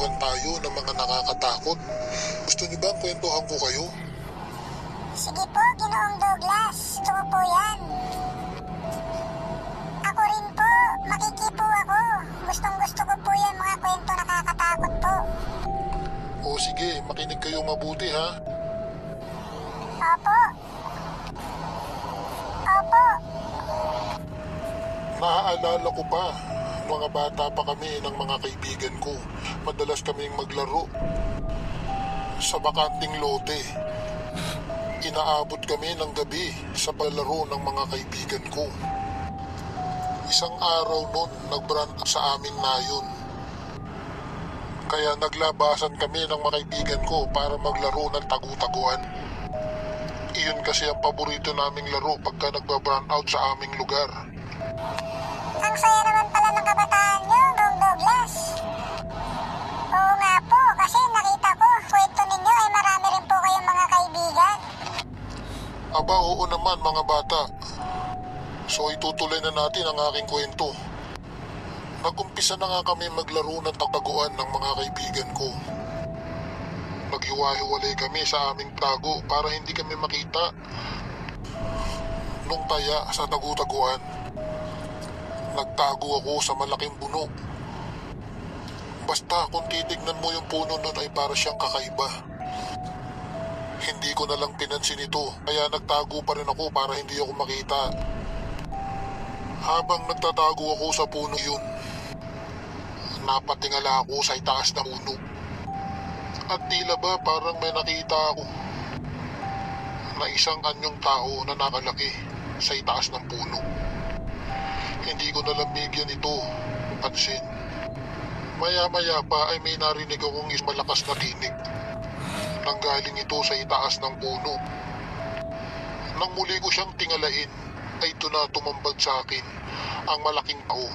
magkwentuhan tayo ng mga nakakatakot. Gusto niyo ba ang kwentuhan ko kayo? Sige po, Ginoong Douglas. Gusto ko po yan. Ako rin po. Makikipo ako. Gustong-gusto ko po yan mga kwento nakakatakot po. O sige, makinig kayo mabuti ha. Opo. Opo. Naaalala ko pa, mga bata pa kami ng mga kaibigan ko. Madalas kaming maglaro sa bakanting lote. Inaabot kami ng gabi sa palaro ng mga kaibigan ko. Isang araw nun, nag-brand up sa aming nayon. Kaya naglabasan kami ng mga kaibigan ko para maglaro ng tagu-taguan. Iyon kasi ang paborito naming laro pagka nagba-brand out sa aming lugar. Ang saya naman pala ng kabataan nyo, Ginoong Douglas. Oo nga po, kasi nakita ko, kwento ninyo ay marami rin po kayong mga kaibigan. Aba, oo naman mga bata. So itutuloy na natin ang aking kwento. Nag-umpisa na nga kami maglaro ng taguan ng mga kaibigan ko. Naghiwa-hiwalay kami sa aming tago para hindi kami makita nung taya sa tagu-taguan. Nagtago ako sa malaking puno. Basta kung titignan mo yung puno nun ay para siyang kakaiba. Hindi ko na lang pinansin ito, kaya nagtago pa rin ako para hindi ako makita. Habang nagtatago ako sa puno yun, napatingala ako sa itaas ng puno. At tila ba parang may nakita ako na isang anyong tao na nakalaki sa itaas ng puno. Hindi ko na lang bigyan ito pansin. Maya-maya pa ay may narinig akong malakas na tinig. Nanggaling ito sa itaas ng puno. Nang muli ko siyang tingalain, ay ito na tumambad sa akin, ang malaking tao.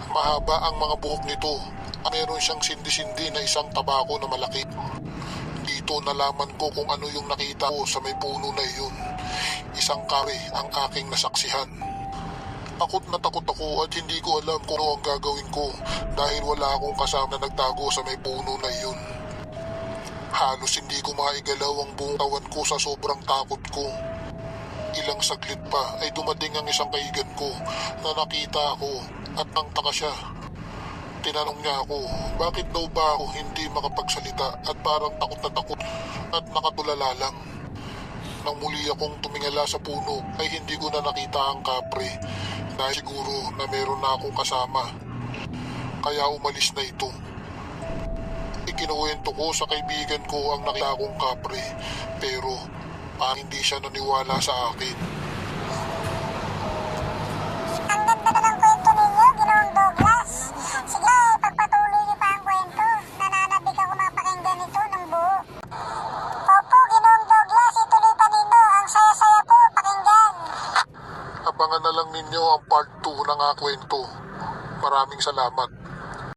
Mahaba ang mga buhok nito, at meron siyang sindi-sindi na isang tabako na malaki. Dito nalaman ko kung ano yung nakita ko sa may puno na iyon. Isang kare ang aking nasaksihan. Takot na takot ako at hindi ko alam kung ano ang gagawin ko dahil wala akong kasama na nagtago sa may puno na iyon. Halos hindi ko maigalaw ang buong katawan ko sa sobrang takot ko. Ilang saglit pa ay dumating ang isang kaibigan ko na nakita ako at nangtaka siya. Tinanong niya ako, bakit daw ba ako hindi makapagsalita at parang takot na takot at nakatulala lang. Nang muli akong tumingala sa puno ay hindi ko na nakita ang kapre dahil siguro na meron na akong kasama. Kaya umalis na ito. Ikinuwento ko sa kaibigan ko ang nakita kong kapre pero hindi siya naniwala sa akin. Ang ganda na ng kwento ninyo, Ginoong Douglas. Sige, pagpatuloy niyo pa ang kwento. Nananabik ako mapakinggan ito ng buo. Opo, Ginoong Douglas, ituloy pa ninyo. Ang saya-saya po, pakinggan. Abangan na lang ninyo ang part 2 ng kwento. Maraming salamat.